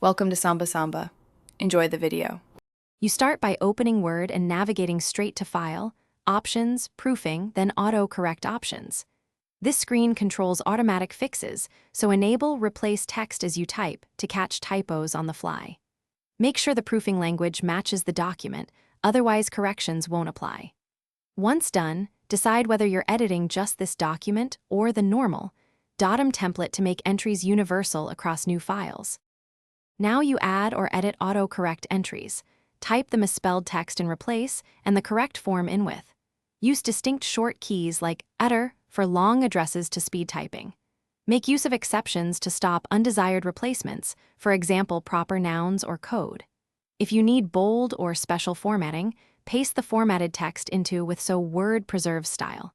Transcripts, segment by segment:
Welcome to Samba Samba. Enjoy the video. You start by opening Word and navigating straight to File, Options, Proofing, then Autocorrect Options. This screen controls automatic fixes, so enable Replace Text as you type to catch typos on the fly. Make sure the proofing language matches the document, otherwise corrections won't apply. Once done, decide whether you're editing just this document or the normal DOTM template to make entries universal across new files. Now you add or edit autocorrect entries. Type the misspelled text in replace and the correct form in with. Use distinct short keys like ETR for long addresses to speed typing. Make use of exceptions to stop undesired replacements, for example, proper nouns or code. If you need bold or special formatting, paste the formatted text into with so Word preserves style.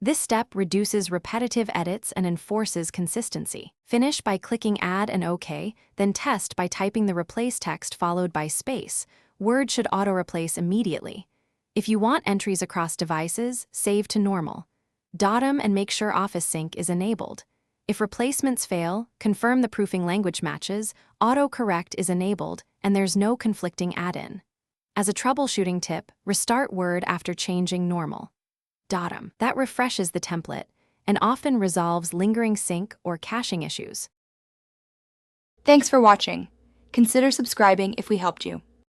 This step reduces repetitive edits and enforces consistency. Finish by clicking Add and OK, then test by typing the replace text followed by space. Word should auto-replace immediately. If you want entries across devices, save to normal. DOTM and make sure Office Sync is enabled. If replacements fail, confirm the proofing language matches, autocorrect is enabled, and there's no conflicting add-in. As a troubleshooting tip, restart Word after changing normal. DOTM. That refreshes the template and often resolves lingering sync or caching issues. Thanks for watching. Consider subscribing if we helped you.